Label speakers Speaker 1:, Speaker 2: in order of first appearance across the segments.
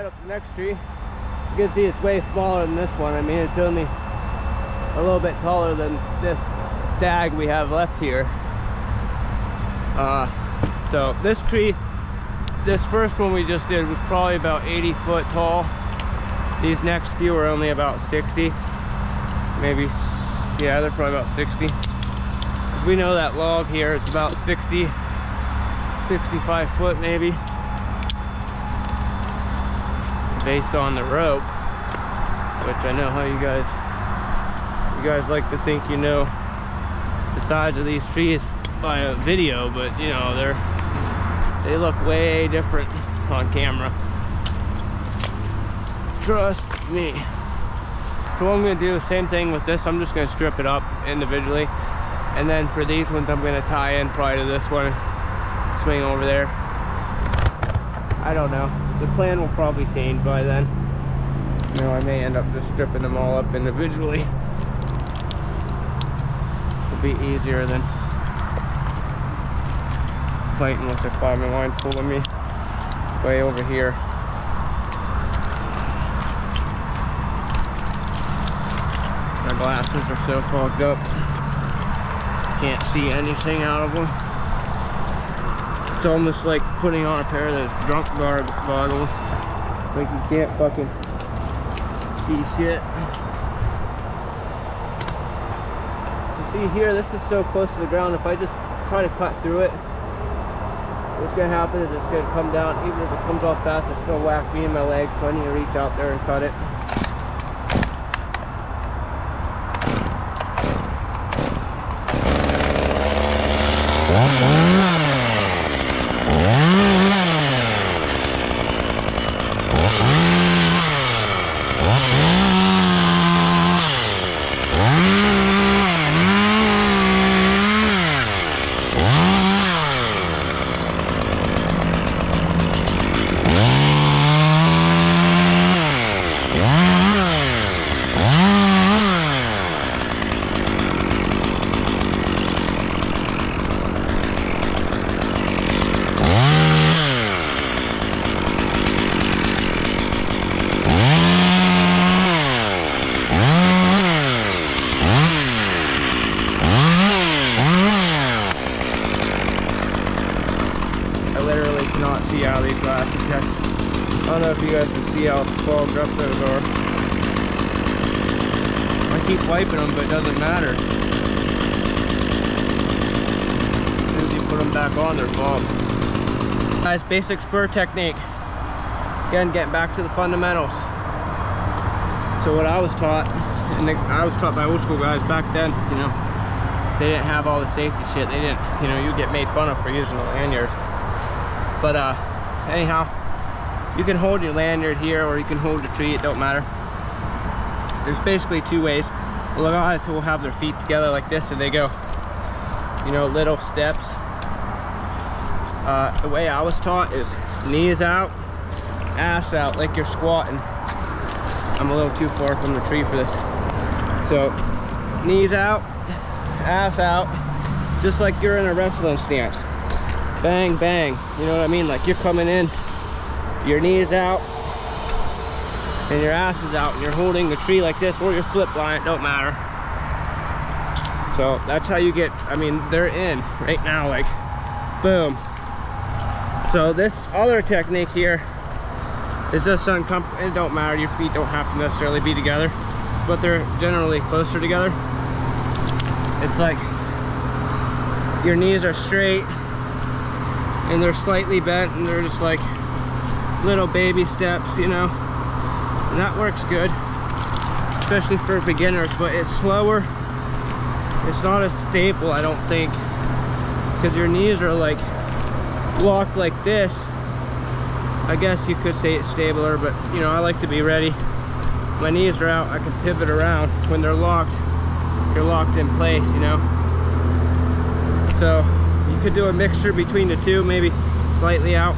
Speaker 1: right up the next tree. You can see it's way smaller than this one. I mean, it's only a little bit taller than this stag we have left here. So this tree, this first one we just did was probably about 80 foot tall. These next few are only about 60. Maybe, yeah, they're probably about 60. We know that log here, it's about 60, 65 foot maybe, based on the rope, which I know how you guys like to think you know the size of these trees by a video, but you know, they look way different on camera. Trust me. So what I'm gonna do, same thing with this, I'm just gonna strip it up individually. And then for these ones, I'm gonna tie in probably to this one, swing over there. I don't know. The plan will probably change by then. You know, I may end up just stripping them all up individually. It'll be easier than fighting with the climbing line pulling me way over here. My glasses are so fogged up. Can't see anything out of them. It's almost like putting on a pair of those drunk goggles. It's like you can't fucking see shit. You see here, this is so close to the ground. If I just try to cut through it, what's gonna happen is it's gonna come down. Even if it comes off fast, it's gonna whack me in my leg, so I need to reach out there and cut it. I don't know if you guys can see how fogged up those are. I keep wiping them, but it doesn't matter. As soon as you put them back on, they're fogged. Guys, basic spur technique. Again, getting back to the fundamentals. So what I was taught, and I was taught by old school guys back then, you know, they didn't have all the safety shit. They didn't, you know, you get made fun of for using a lanyard. But anyhow, you can hold your lanyard here or you can hold the tree, it don't matter. There's basically two ways. A lot of guys will have their feet together like this and they go, you know, little steps. The way I was taught is knees out, ass out, like you're squatting. I'm a little too far from the tree for this. So, knees out, ass out, just like you're in a wrestling stance. Bang, bang, you know what I mean? Like you're coming in, your knees out, and your ass is out, and you're holding the tree like this, or you're flip line, it don't matter. So that's how you get, I mean, they're in right now, like, boom. So this other technique here is just uncomfortable. It don't matter, your feet don't have to necessarily be together, but they're generally closer together. It's like your knees are straight, and they're slightly bent, and they're just like little baby steps, you know, and that works good, especially for beginners. But it's slower, it's not as stable, I don't think, because your knees are like locked like this. I guess you could say it's stabler, but you know, I like to be ready. My knees are out, I can pivot around. When they're locked, you're locked in place, you know. So you could do a mixture between the two, maybe slightly out.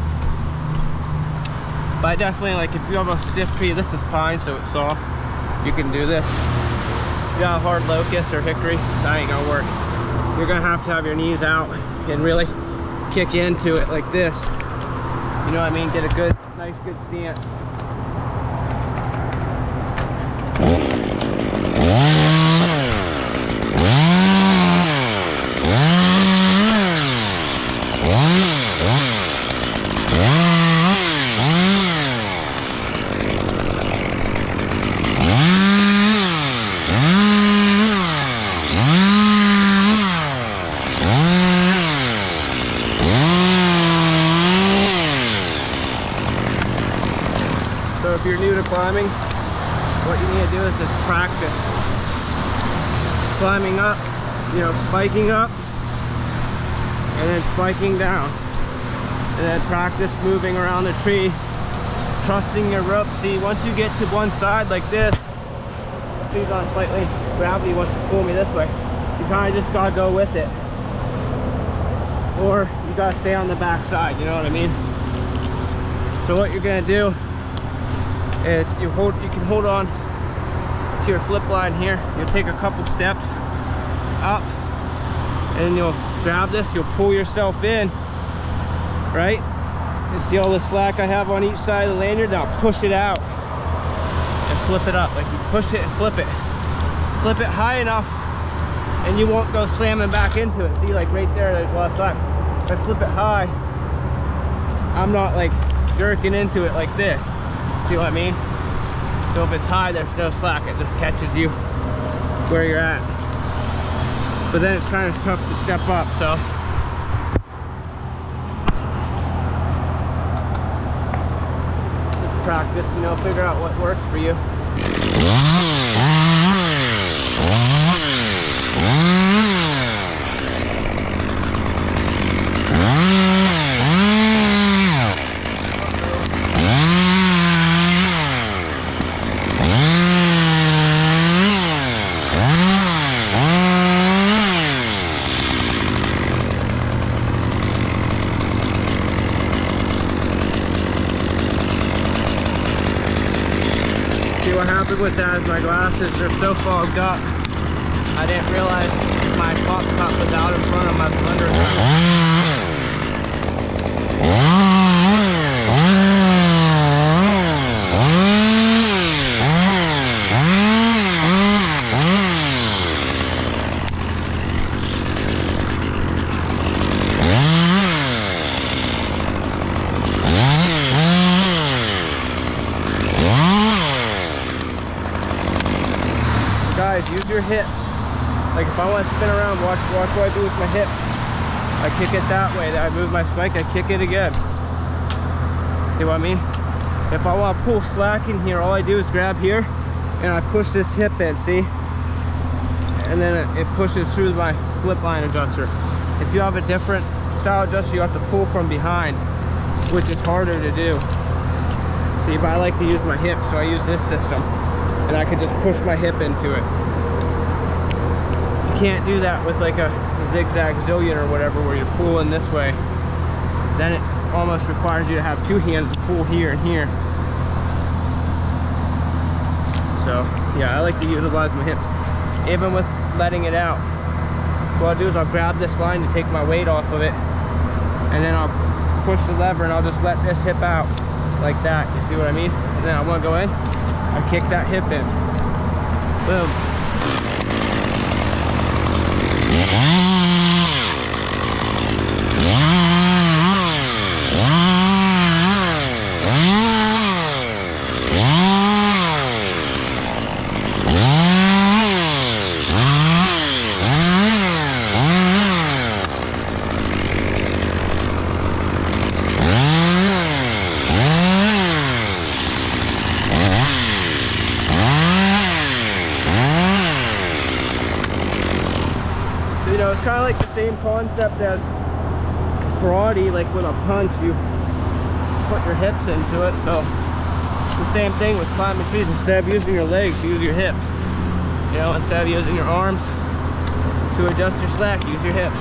Speaker 1: But definitely, like, if you have a stiff tree, this is pine, so it's soft, you can do this. If you got a hard locust or hickory, that ain't gonna work. You're gonna have to have your knees out and really kick into it like this. You know what I mean? Get a good, nice, good stance. So if you're new to climbing, what you need to do is just practice climbing up, you know, spiking up and then spiking down, and then practice moving around the tree, trusting your rope. See, once you get to one side like this, tree's on slightly, gravity wants to pull me this way, you kind of just gotta go with it, or you gotta stay on the back side, you know what I mean? So what you're gonna do is you can hold on to your flip line here. You'll take a couple steps up and you'll grab this, you'll pull yourself in, right? You see all the slack I have on each side of the lanyard? Now push it out and flip it up. Like you push it and flip it. Flip it high enough and you won't go slamming back into it. See, like right there's a lot of slack. If I flip it high, I'm not like jerking into it like this. See what I mean? So if it's high, there's no slack, it just catches you where you're at. But then it's kind of tough to step up, so. Just practice, you know, figure out what works for you. What happened with that is my glasses are so fogged up, I didn't realize my pop cup was out in front of my under. Guys, use your hips. Like if I want to spin around, watch what I do with my hip. I kick it that way, then I move my spike, I kick it again. See what I mean? If I want to pull slack in here, all I do is grab here and I push this hip in, see? And then it pushes through my flip line adjuster. If you have a different style adjuster, you have to pull from behind, which is harder to do. See, but I like to use my hip, so I use this system. And I can just push my hip into it. You can't do that with like a zigzag zillion or whatever where you're pulling this way. Then it almost requires you to have two hands to pull here and here. So yeah, I like to utilize my hips. Even with letting it out, what I'll do is I'll grab this line to take my weight off of it, and then I'll push the lever and I'll just let this hip out like that. You see what I mean? And then I want to go in, I kick that hip in. Boom. You know, it's kind of like the same concept as karate, like with a punch, you put your hips into it. So it's the same thing with climbing trees. Instead of using your legs, use your hips. You know, instead of using your arms to adjust your slack, use your hips.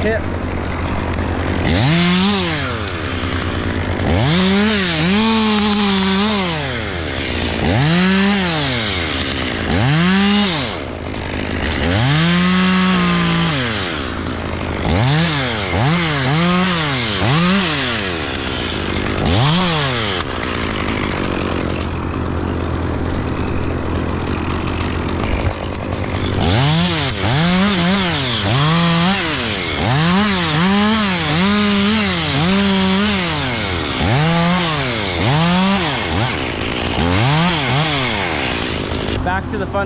Speaker 1: Hip.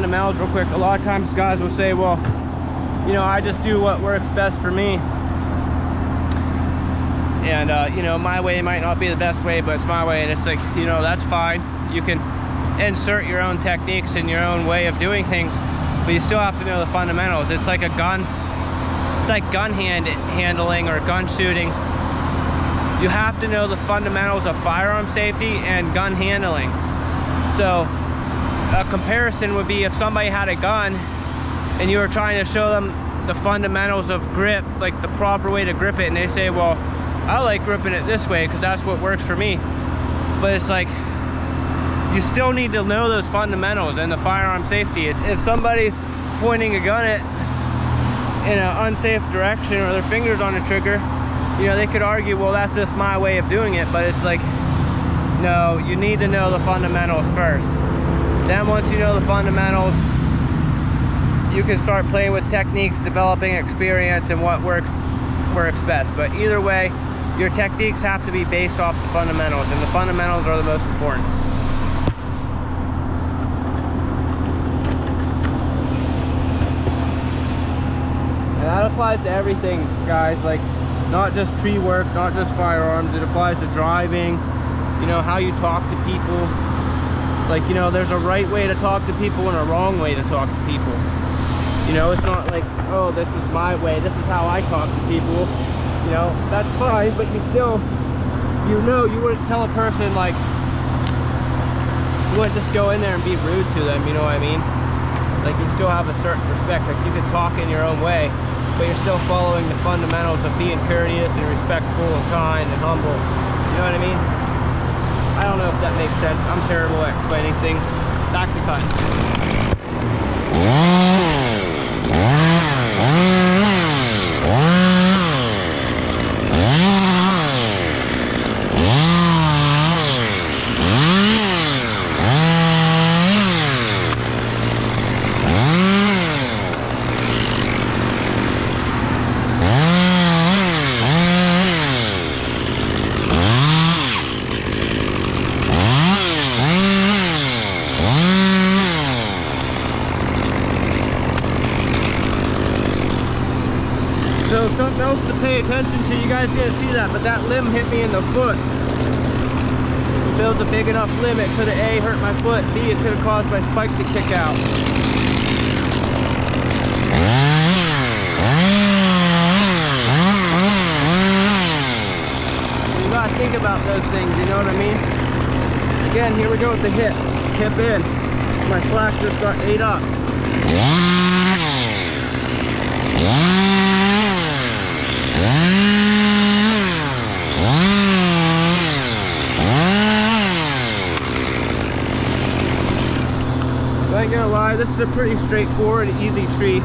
Speaker 1: fundamentals real quick. A lot of times guys will say, well, you know, I just do what works best for me. And you know, my way might not be the best way, but it's my way. And it's like, you know, that's fine. You can insert your own techniques and your own way of doing things, but you still have to know the fundamentals. It's like a gun. It's like gun handling or gun shooting. You have to know the fundamentals of firearm safety and gun handling. So a comparison would be if somebody had a gun and you were trying to show them the fundamentals of grip, like the proper way to grip it, and they say, well, I like gripping it this way because that's what works for me. But it's like, you still need to know those fundamentals and the firearm safety. If somebody's pointing a gun at in an unsafe direction, or their fingers on the trigger, you know, they could argue, well, that's just my way of doing it. But it's like, no, you need to know the fundamentals first. Then once you know the fundamentals, you can start playing with techniques, developing experience, and what works best. But either way, your techniques have to be based off the fundamentals, and the fundamentals are the most important. And that applies to everything, guys, like not just tree work, not just firearms. It applies to driving, you know, how you talk to people. Like, you know, there's a right way to talk to people and a wrong way to talk to people. You know, it's not like, oh, this is my way, this is how I talk to people. You know, that's fine, but you still, you know, you wouldn't tell a person, like, you wouldn't just go in there and be rude to them, you know what I mean? Like, you still have a certain respect. Like, you can talk in your own way, but you're still following the fundamentals of being courteous and respectful and kind and humble. You know what I mean? I don't know if that makes sense. I'm terrible at explaining things. Back to cut. So something else to pay attention to, you guys can't see that, but that limb hit me in the foot. If it was a big enough limb, it could have A, hurt my foot, B, it could have caused my spike to kick out. You gotta think about those things, you know what I mean? Again, here we go with the hip. Hip in. My slack just got ate up. I ain't gonna lie, this is a pretty straightforward, easy tree.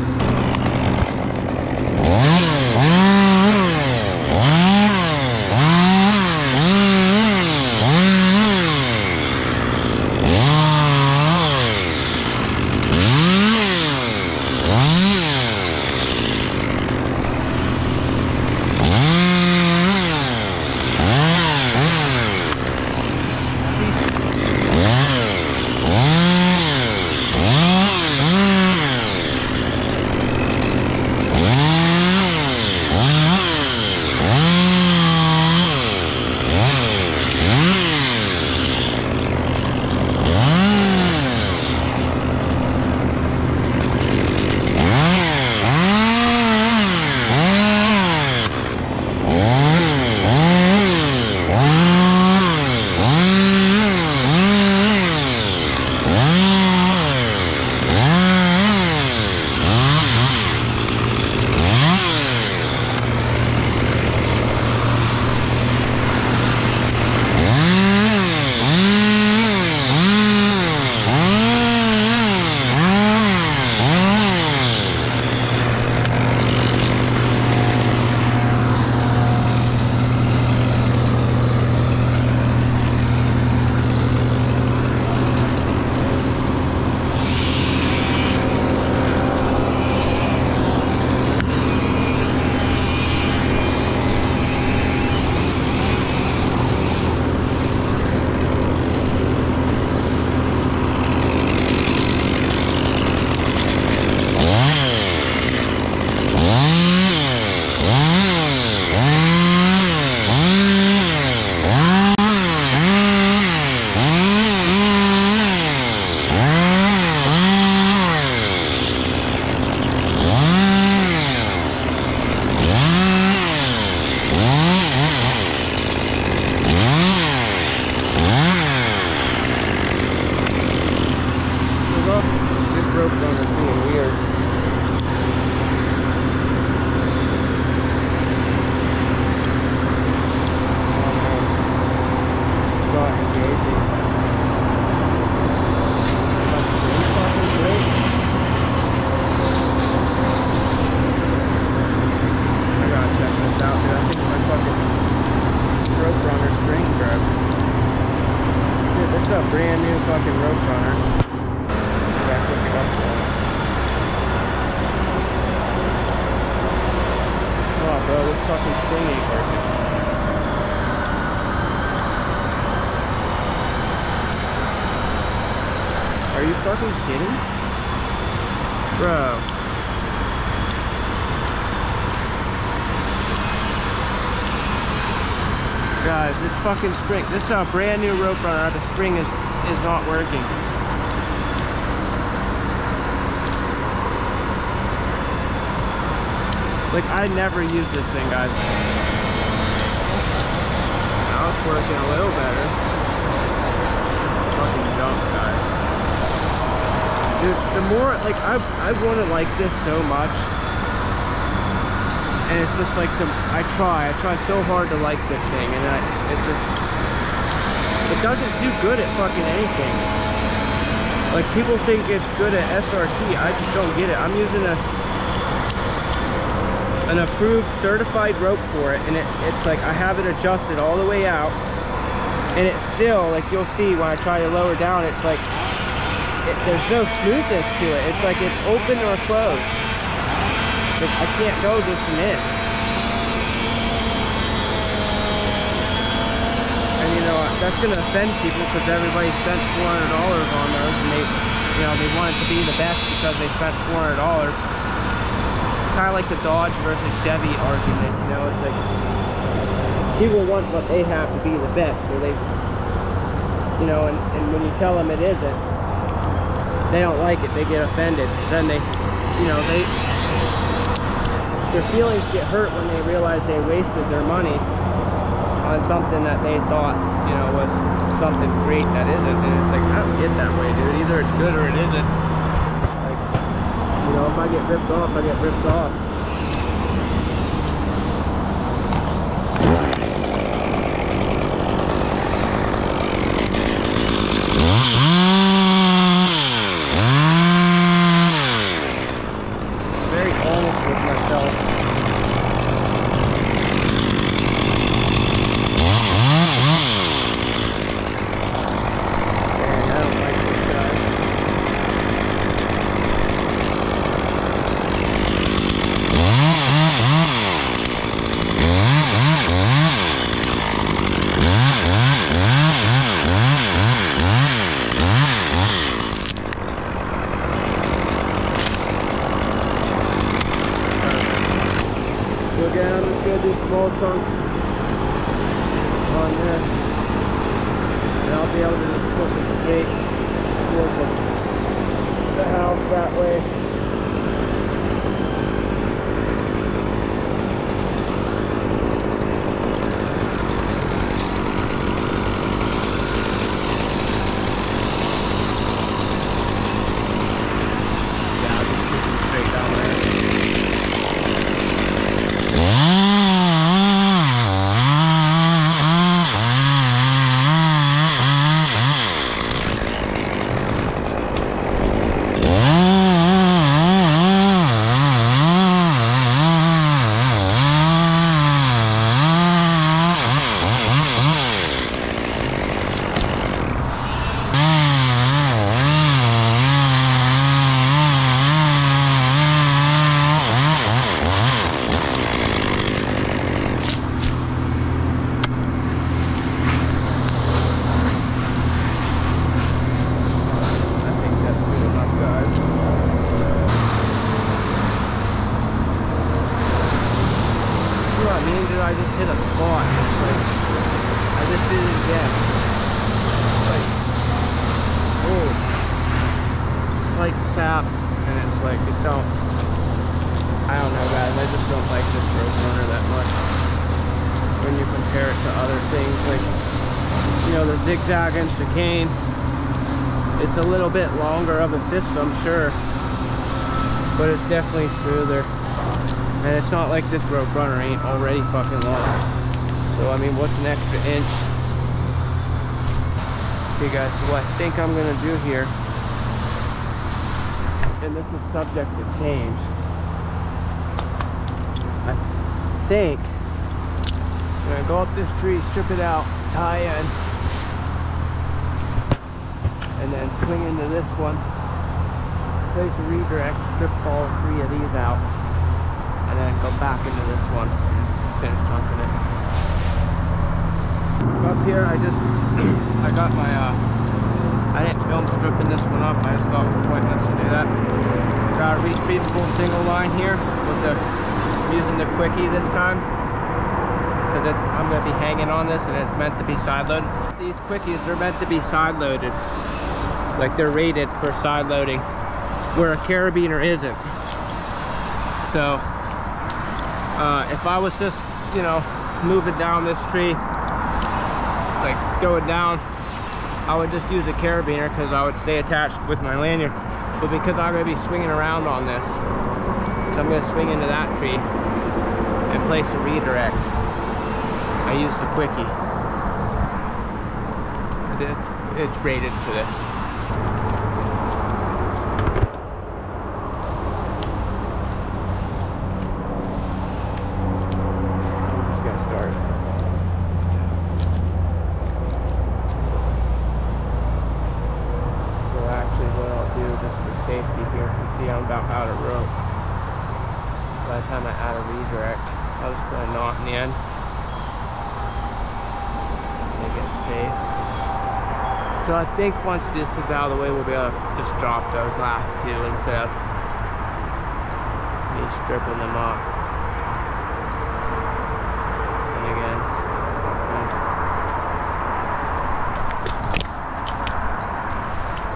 Speaker 1: starts being weird. It's not engaging. That's pretty fucking great. I gotta check this out, dude. I think my fucking rope runner spring broke. Dude, this is a brand new fucking rope runner. Yeah, look it up there. Oh, bro, this fucking spring ain't working. Are you fucking kidding? Bro. Guys, this fucking spring, this is a brand new rope runner. The spring is not working. Like, I never use this thing, guys. Now it's working a little better. Fucking dumb, guys. Dude, the more, like, I want to like this so much. And it's just like, I try so hard to like this thing. And it doesn't do good at fucking anything. Like, people think it's good at SRT. I just don't get it. I'm using an approved certified rope for it, and it's like I have it adjusted all the way out, and it's still, like, you'll see when I try to lower down, it's like there's no smoothness to it. It's like it's open or closed. Like, I can't go just an inch. And you know, that's gonna offend people because everybody spent $400 on those, and they want it to be the best because they spent $400. Kind of like the Dodge versus Chevy argument, you know. It's like people want what they have to be the best, or they, you know, and when you tell them it isn't, they don't like it, they get offended. Then they, you know, their feelings get hurt when they realize they wasted their money on something that they thought, you know, was something great that isn't. And it's like, I don't get that way, dude. Either it's good or it isn't. You know, if I get ripped off, I get ripped off. Very honest with myself. Man, I don't like this guy. Again, I'm just going to do small chunks on this, and I'll be able to just push the gate towards the house that way. Yeah, I'll just push them straight down there. I just hit a spot. It's like, I just did it again. Like, oh, like sap, and it's like, I don't know, guys. I just don't like this rope runner that much when you compare it to other things. Like, you know, the zigzag and chicane. It's a little bit longer of a system, sure, but it's definitely smoother. And it's not like this rope runner ain't already fucking long. So I mean, what's an extra inch? Okay guys, so what I think I'm gonna do here, and this is subject to change, I think I'm gonna go up this tree, strip it out, tie in, and then swing into this one, place a redirect, strip all 3 of these out, and then go back into this one, finish chunking it. Up here, I got my, I didn't film stripping this one up, I just thought it was pointless to do that. Got a retrievable single line here, with using the quickie this time, because I'm going to be hanging on this and it's meant to be side loaded. These quickies are meant to be side loaded, like they're rated for side loading, where a carabiner isn't. So if I was just, you know, moving down this tree, like going down, I would just use a carabiner because I would stay attached with my lanyard. But because I'm going to be swinging around on this, so I'm going to swing into that tree and place a redirect, I used a quickie. It's rated for this. By the time I add a redirect, I'll just put a knot in the end. Make it safe. So I think once this is out of the way, we'll be able to just drop those last 2 instead of me stripping them up. And again.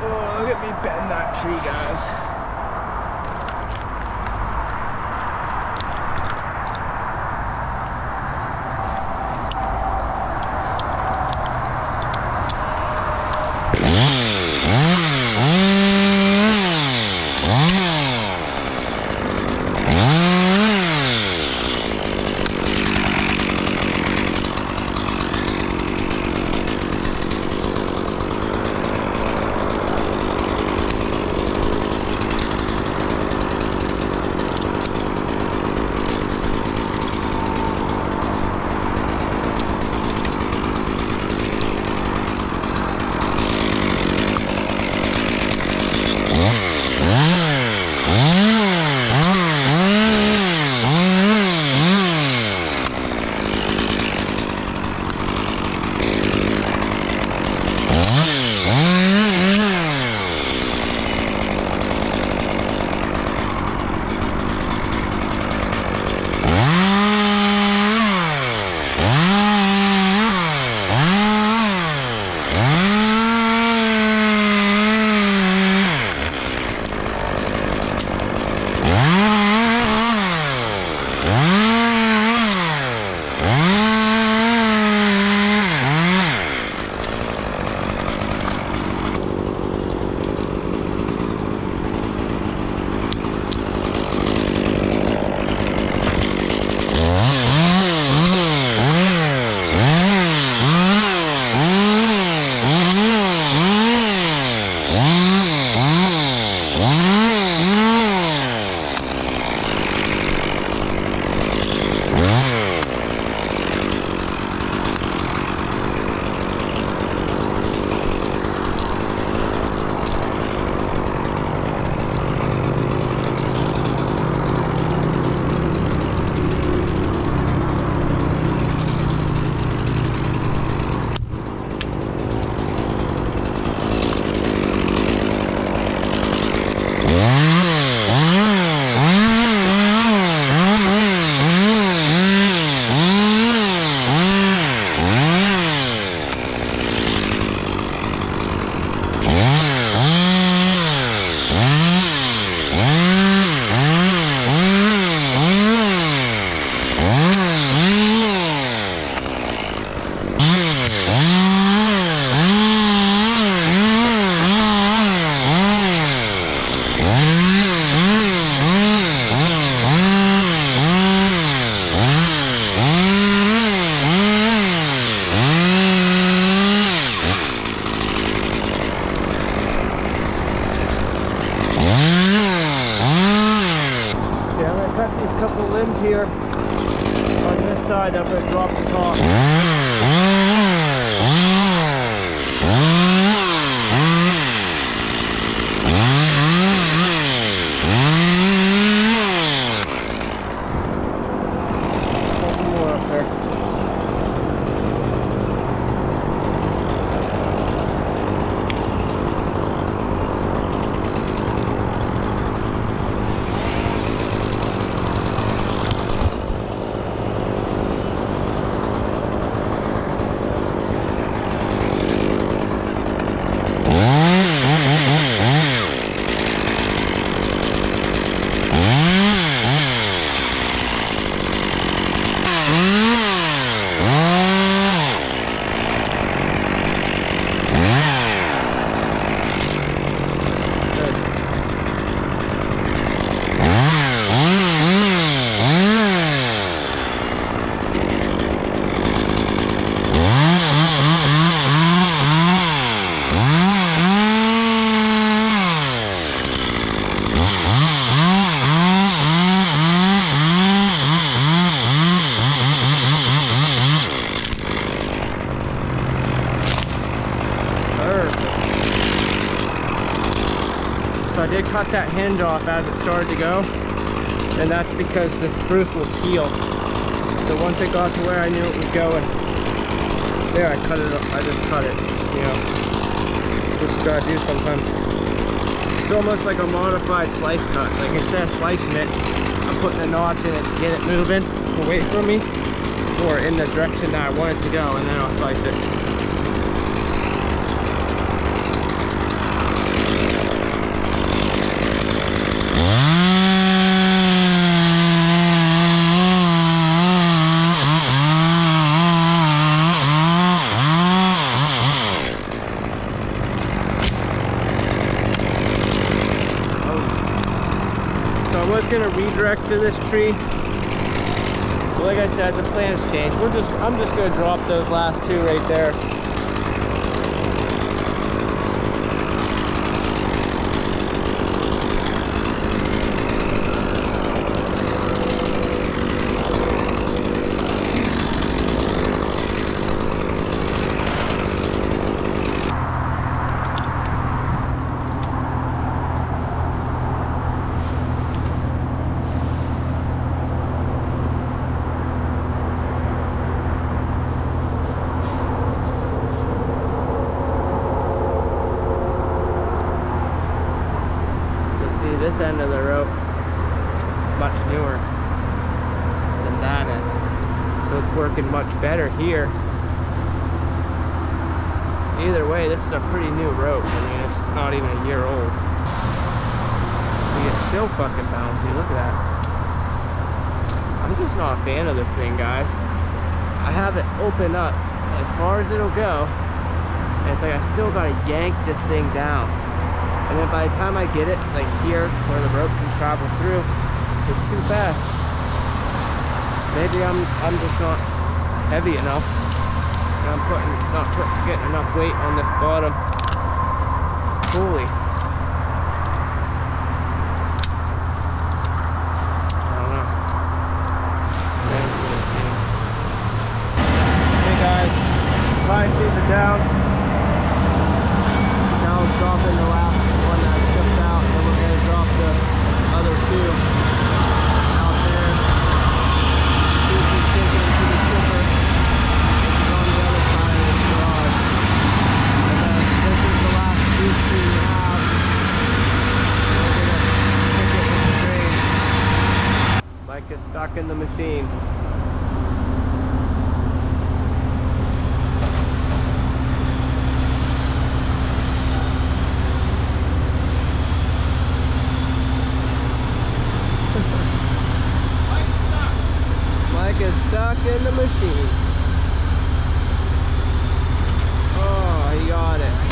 Speaker 1: Oh, look at me bend that tree, guys. couple limbs here on this side. I'm going to drop the top. So I did cut that hinge off as it started to go, and that's because the spruce will peel. So once it got to where I knew it was going, there I cut it off. I just cut it, you know. That's what you gotta do sometimes. It's almost like a modified slice cut. Like instead of slicing it, I'm putting a notch in it to get it moving away from me, or in the direction that I want it to go, and then I'll slice it. I was gonna redirect to this tree, but like I said, the plans changed. I'm just gonna drop those last two right there. This end of the rope much newer than that end, so it's working much better here. Either way, this is a pretty new rope. I mean, it's not even a year old. See, it's still fucking bouncy. Look at that. I'm just not a fan of this thing, guys. I have it open up as far as it'll go, and it's like I still gotta yank this thing down. And then by the time I get it, like here, where the rope can travel through, it's too fast. Maybe I'm just not heavy enough. And I'm not getting enough weight on this bottom pulley. I don't know. Hey guys, 5 feet are down. Now it's dropping the last one that I stripped out, and then we're going to drop the other two out there. See if we can take it into the chipper, which is on the other side of this garage. And then this is the last spruce tree we have. We're going to stick it in the drain. Mike is stuck in the machine. Is stuck in the machine. Oh, he got it.